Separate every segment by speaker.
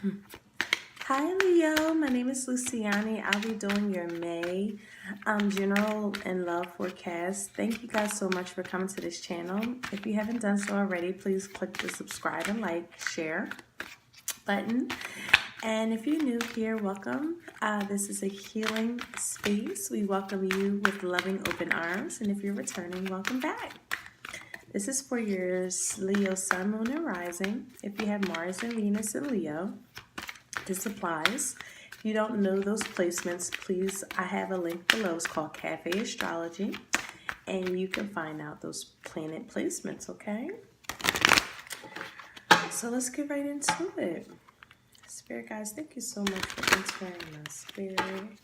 Speaker 1: Hi Leo, my name is Luciani. I'll be doing your May general and love forecast. Thank you guys so much for coming to this channel. If you haven't done so already, please click the subscribe and like, share button. And if you're new here, welcome. This is a healing space. We welcome you with loving open arms. And if you're returning, welcome back. This is for your Leo, Sun, Moon, and Rising. If you have Mars and Venus in Leo, this applies. If you don't know those placements, please, I have a link below. It's called Cafe Astrology, and you can find out those planet placements, okay? So let's get right into it. Spirit guys, thank you so much for entering my spirit.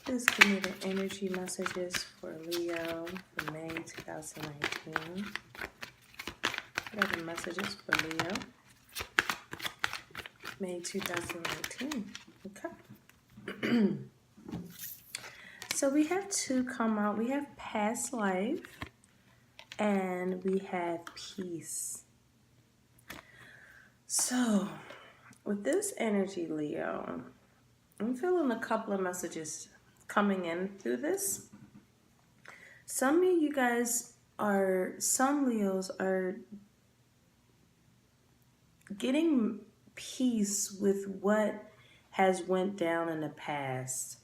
Speaker 1: Please give me the energy messages for Leo for May 2019. What are the messages for Leo? May 2019. Okay. So we have two come out. We have past life and we have peace. So with this energy, Leo, I'm feeling a couple of messages coming in through this. Some of you guys some Leos are getting peace with what has went down in the past.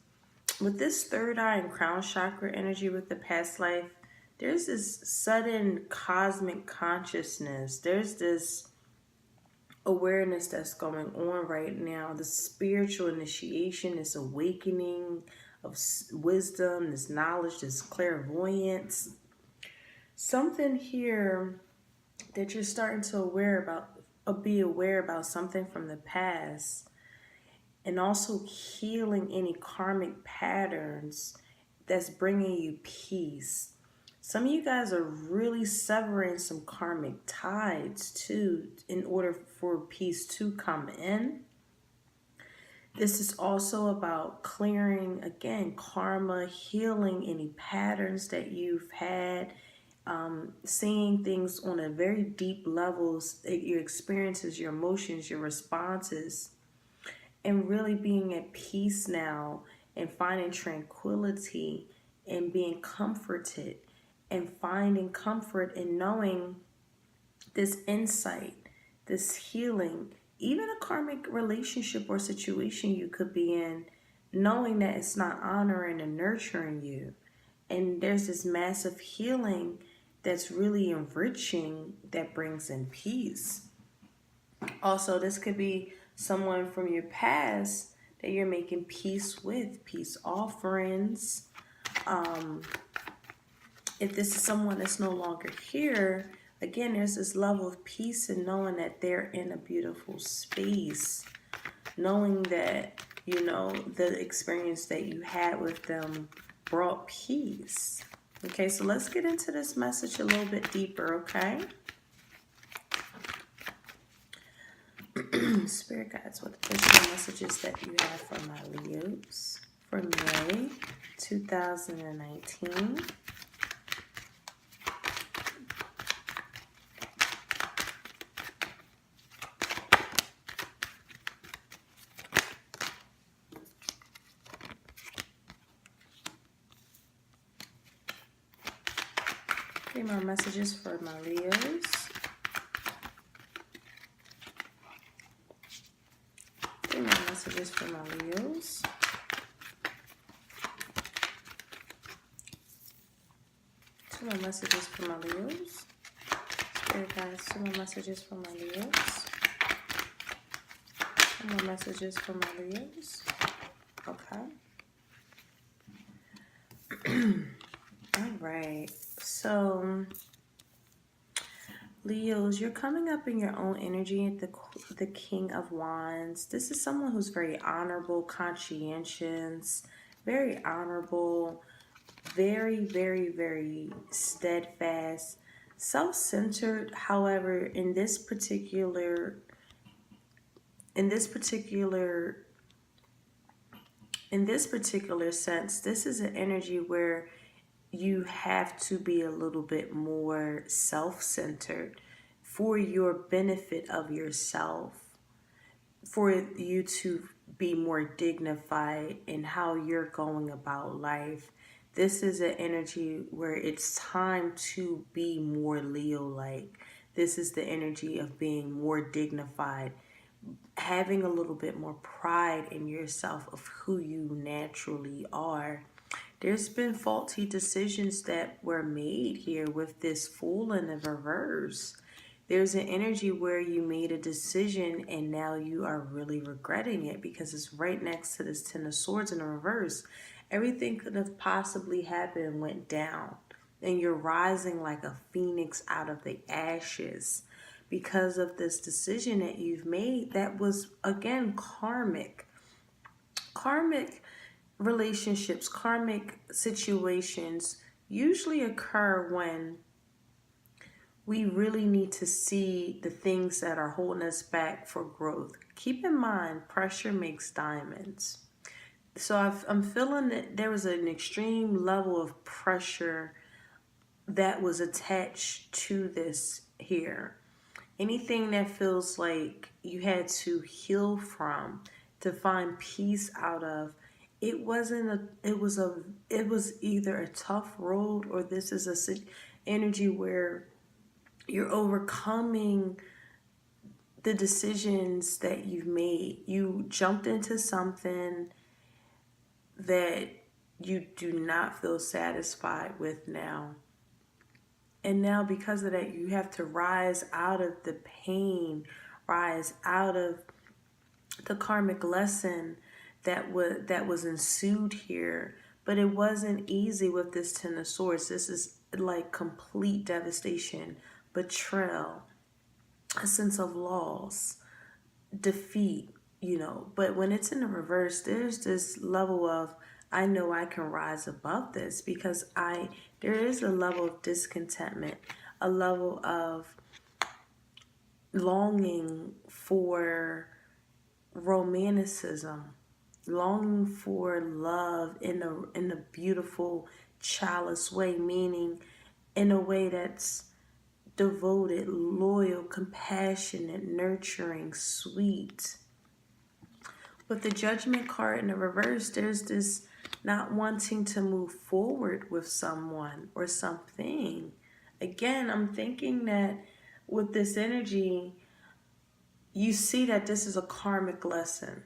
Speaker 1: With this third eye and crown chakra energy with the past life, there's this sudden cosmic consciousness. There's this awareness that's going on right now. The spiritual initiation, this awakening of wisdom, this knowledge, this clairvoyance. Something here that you're starting to be aware about something from the past, and also healing any karmic patterns that's bringing you peace. Some of you guys are really severing some karmic ties too in order for peace to come in. This is also about clearing, again, karma, healing any patterns that you've had, seeing things on a very deep levels, your experiences, your emotions, your responses, and really being at peace now and finding tranquility and being comforted and finding comfort in knowing this insight, this healing, even a karmic relationship or situation you could be in, knowing that it's not honoring and nurturing you. And there's this massive healing that's really enriching, that brings in peace. Also, this could be someone from your past that you're making peace with, peace offerings. If this is someone that's no longer here, again, there's this level of peace in knowing that they're in a beautiful space, knowing that, you know, the experience that you had with them brought peace. Okay, so let's get into this message a little bit deeper, okay? Spirit guides, what additional messages that you have for my Leos for May 2019? Three more messages for my Leos. Three more messages for my Leos. Two more messages for my Leos. Spirit guides, two more messages for my Leos. Two more messages for my Leos. Okay. All right. So, Leos, you're coming up in your own energy at the King of Wands. This is someone who's very honorable, conscientious, very honorable, very, very, very steadfast, self-centered. However, in this particular sense, this is an energy where you have to be a little bit more self-centered for your benefit of yourself. for you to be more dignified in how you're going about life. This is an energy where it's time to be more Leo-like. This is the energy of being more dignified, having a little bit more pride in yourself of who you naturally are. There's been faulty decisions that were made here with this Fool in the reverse. There's an energy where you made a decision and now you are really regretting it because it's right next to this Ten of Swords in the reverse. Everything could have possibly happened and went down. And you're rising like a phoenix out of the ashes because of this decision that you've made that was, again, karmic. Karmic relationships, karmic situations usually occur when we really need to see the things that are holding us back for growth. Keep in mind, pressure makes diamonds. So I'm feeling that there was an extreme level of pressure that was attached to this here. Anything that feels like you had to heal from, to find peace out of, it wasn't a, it was either a tough road, or this is a energy where you're overcoming the decisions that you've made. You jumped into something that you do not feel satisfied with now. And now because of that, you have to rise out of the pain, rise out of the karmic lesson that was ensued here. But it wasn't easy with this Ten of Swords. This is like complete devastation, betrayal, a sense of loss, defeat, But when it's in the reverse, there's this level of, I know I can rise above this because there is a level of discontentment, a level of longing for romanticism, longing for love in a beautiful chalice way, meaning in a way that's devoted, loyal, compassionate, nurturing, sweet. With the Judgment card in the reverse, there's this not wanting to move forward with someone or something. Again, I'm thinking that with this energy, you see that this is a karmic lesson.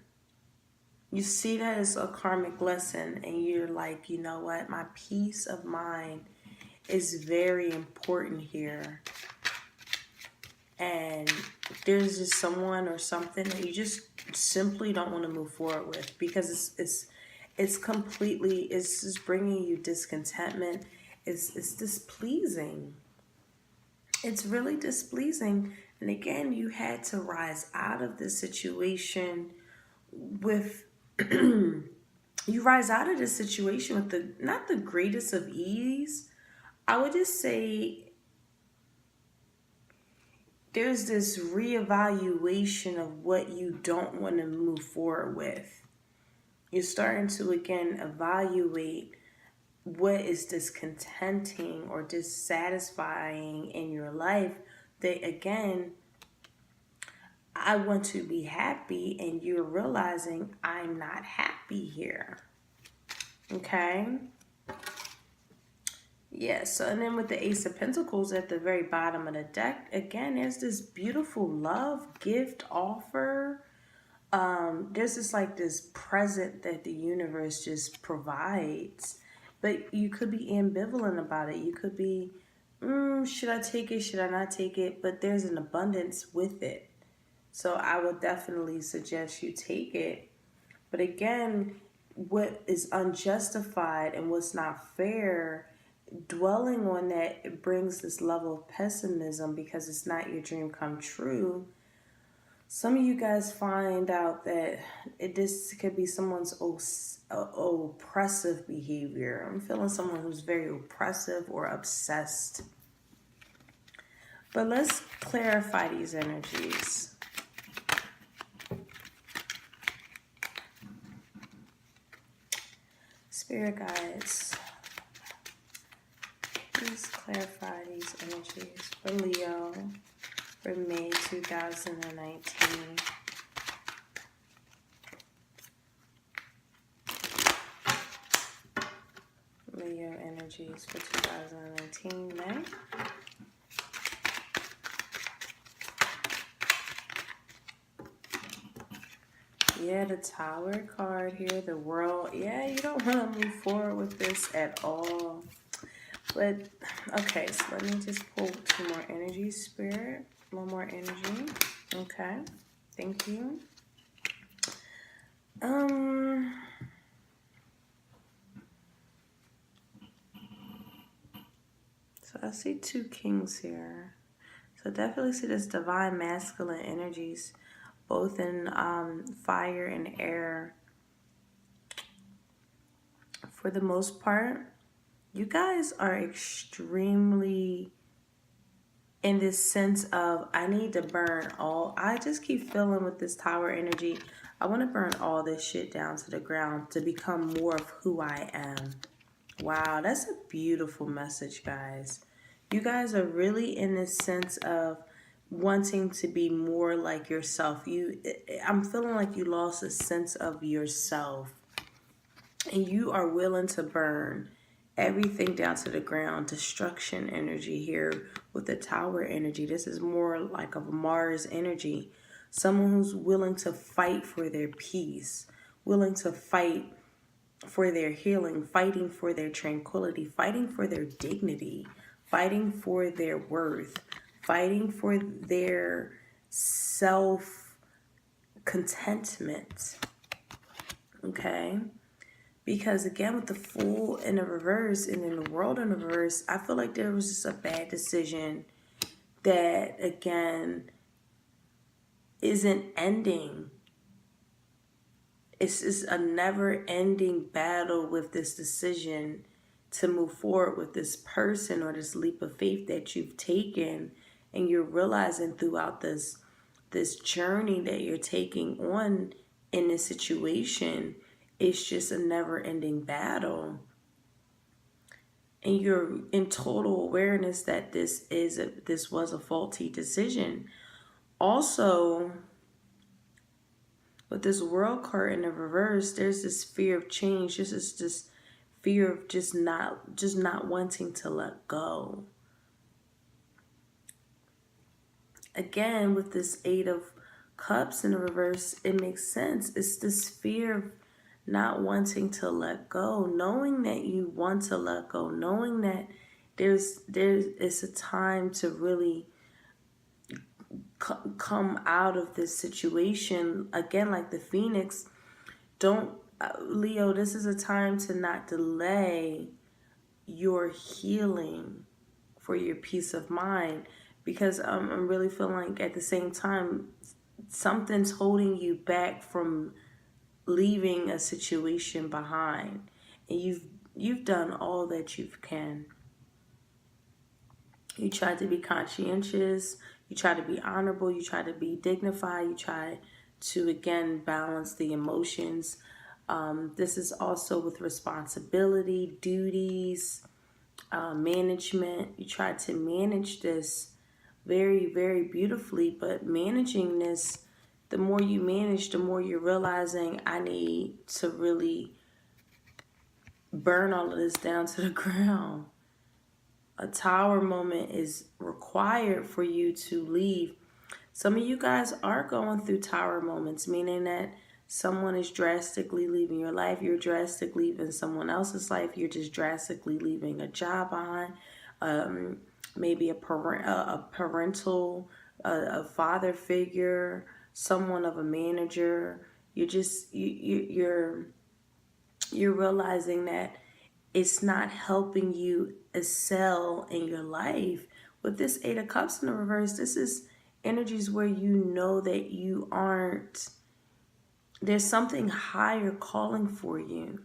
Speaker 1: You see that it's a karmic lesson, and you're like, you know what? My peace of mind is very important here. And there's just someone or something that you just simply don't want to move forward with because it's completely, it's just bringing you discontentment. It's displeasing. It's really displeasing. And again, you had to rise out of this situation with you rise out of this situation with not the greatest of ease. I would just say there's this reevaluation of what you don't want to move forward with. You're starting to, again, evaluate what is discontenting or dissatisfying in your life that, again, I want to be happy, and you're realizing I'm not happy here. Okay? Yeah, so and then with the Ace of Pentacles at the very bottom of the deck, again, there's this beautiful love, gift, offer. There's this like this present that the universe just provides. But you could be ambivalent about it. You could be, should I take it? Should I not take it? But there's an abundance with it. So I would definitely suggest you take it. But again, what is unjustified and what's not fair, dwelling on that, it brings this level of pessimism because it's not your dream come true. Some of you guys find out that this could be someone's oppressive behavior. I'm feeling someone who's very oppressive or obsessed. But let's clarify these energies. Spirit guides, please clarify these energies for Leo for May 2019. energies for 2019 May. Yeah, the Tower card here, the World. Yeah, you don't want to move forward with this at all. But, okay, so let me just pull 2 more energies, Spirit. One more energy. Okay, thank you. So I see 2 kings here. So definitely see this divine masculine energies, both in fire and air. For the most part, you guys are extremely in this sense of, I need to burn all. I just keep feeling with this Tower energy, I want to burn all this shit down to the ground to become more of who I am. Wow, that's a beautiful message, guys. You guys are really in this sense of wanting to be more like yourself. I'm feeling like you lost a sense of yourself. And you are willing to burn everything down to the ground. Destruction energy here with the Tower energy. This is more like of Mars energy. Someone who's willing to fight for their peace, willing to fight for their healing, fighting for their tranquility, fighting for their dignity, fighting for their worth, fighting for their self-contentment. Okay? Because again, with the Fool in the reverse and in the World in the reverse, I feel like there was just a bad decision that, again, isn't ending. It's just a never-ending battle with this decision to move forward with this person or this leap of faith that you've taken, and you're realizing throughout this journey that you're taking on in this situation, it's just a never-ending battle. And you're in total awareness that this was a faulty decision. Also, with this World card in the reverse, there's this fear of change. This is this fear of just not wanting to let go. Again, with this 8 of Cups in the reverse, it makes sense. It's this fear of not wanting to let go, knowing that you want to let go, knowing that it's a time to really come out of this situation. Again, like the Phoenix, Leo, this is a time to not delay your healing for your peace of mind, because I'm really feeling like at the same time something's holding you back from leaving a situation behind, and you've done all that you can. You try to be conscientious, you try to be honorable, you try to be dignified, you try to, again, balance the emotions. This is also with responsibility, duties, management. You try to manage this very, very beautifully, but managing this, the more you manage, the more you're realizing, I need to really burn all of this down to the ground. A Tower moment is required for you to leave. Some of you guys are going through Tower moments, meaning that someone is drastically leaving your life. You're drastically leaving someone else's life. You're just drastically leaving a job behind. Maybe a parental, a father figure, someone of a manager. You're realizing that it's not helping you excel in your life. With this 8 of Cups in the reverse, this is energies where you know that you aren't, there's something higher calling for you.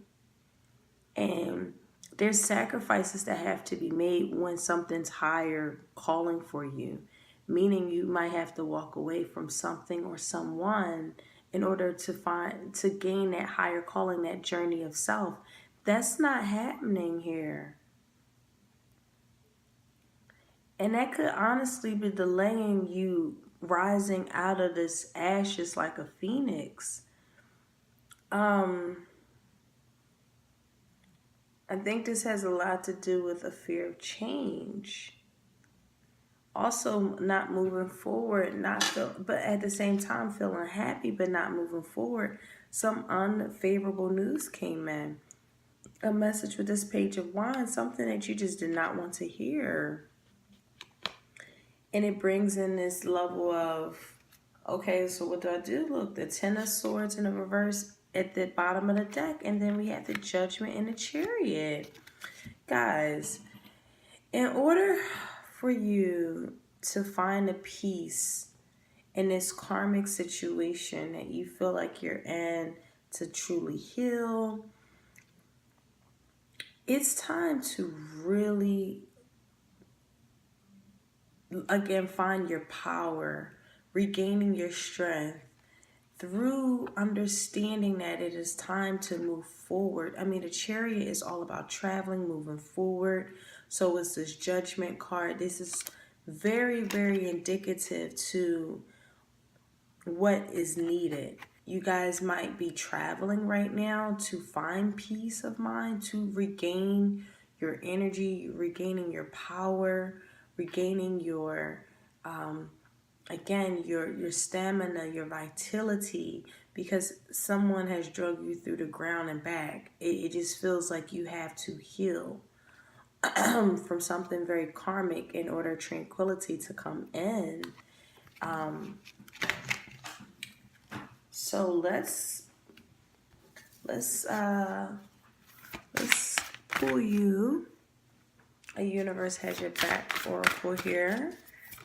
Speaker 1: And there's sacrifices that have to be made when something's higher calling for you. Meaning you might have to walk away from something or someone in order to gain that higher calling, that journey of self. That's not happening here. And that could honestly be delaying you rising out of this ashes like a phoenix. I think this has a lot to do with a fear of change. Also, not moving forward, but at the same time feeling happy, but not moving forward. Some unfavorable news came in. A message with this Page of Wands, something that you just did not want to hear. And it brings in this level of, okay, so what do I do? Look, the Ten of Swords in the reverse at the bottom of the deck. And then we have the Judgment and the Chariot. Guys, in order for you to find a peace in this karmic situation that you feel like you're in, to truly heal, it's time to really, again, find your power, regaining your strength through understanding that it is time to move forward. I mean, the Chariot is all about traveling, moving forward. So it's this Judgment card. This is very, very indicative to what is needed. You guys might be traveling right now to find peace of mind, to regain your energy, regaining your power, regaining your, again, your stamina, your vitality, because someone has drug you through the ground and back. It just feels like you have to heal from something very karmic in order tranquility to come in. So let's pull you a Universe Has Your Back oracle here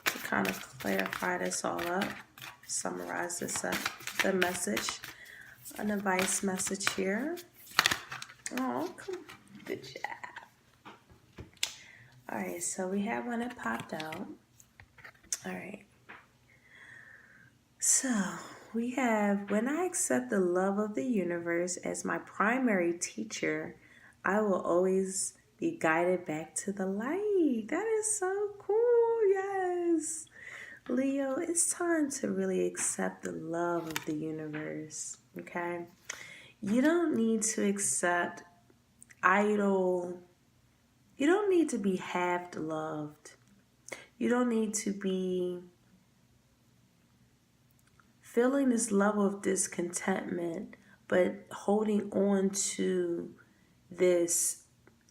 Speaker 1: to kind of clarify this all up, summarize this up, the message, an advice message here. Oh, come on. Good job. All right, so we have one that popped out. All right. So we have, when I accept the love of the universe as my primary teacher, I will always be guided back to the light. That is so cool. Yes. Leo, it's time to really accept the love of the universe. Okay. You don't need to accept idle. You don't need to be half loved. You don't need to be feeling this level of discontentment, but holding on to this.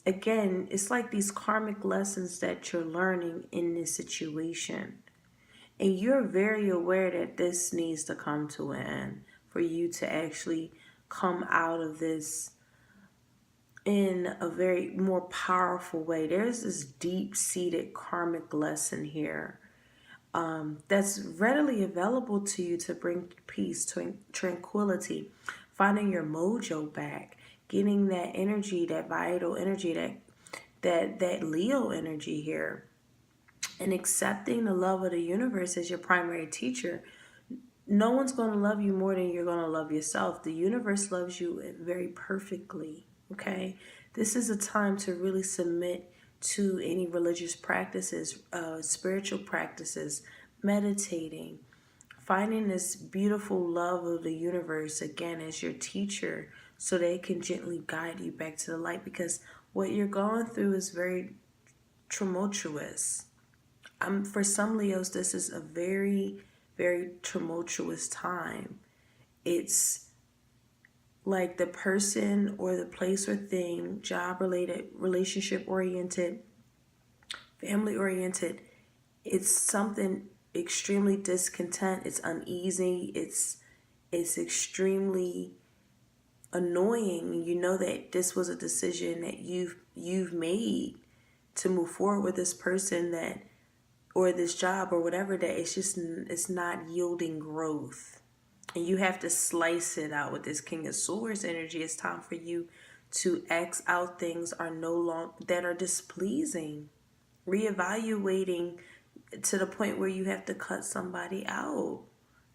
Speaker 1: Again, it's like these karmic lessons that you're learning in this situation. And you're very aware that this needs to come to an end for you to actually come out of this in a very more powerful way. There's this deep-seated karmic lesson here that's readily available to you to bring peace, tranquility, finding your mojo back, getting that energy, that vital energy, that Leo energy here, and accepting the love of the universe as your primary teacher. No one's going to love you more than you're going to love yourself. The universe loves you very perfectly, okay? This is a time to really submit to any religious practices, spiritual practices, meditating, finding this beautiful love of the universe, again, as your teacher, so they can gently guide you back to the light, because what you're going through is very tumultuous. For some Leos, this is a very, very tumultuous time. It's like the person or the place or thing, job-related, relationship-oriented, family-oriented, it's something extremely discontent. It's uneasy. It's extremely annoying. You know that this was a decision that you've made to move forward with this person, that, or this job or whatever, that it's not yielding growth. And you have to slice it out with this King of Swords energy. It's time for you to X out things that are displeasing. Reevaluating to the point where you have to cut somebody out.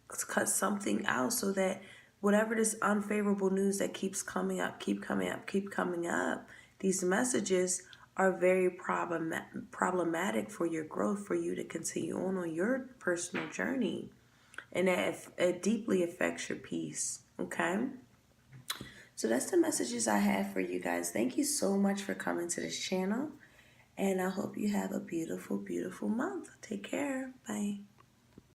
Speaker 1: Cut something out so that whatever this unfavorable news that keeps coming up, keep coming up, these messages are very problematic for your growth, for you to continue on your personal journey. And that it deeply affects your peace, okay? So that's the messages I have for you guys. Thank you so much for coming to this channel. And I hope you have a beautiful, beautiful month. Take care. Bye.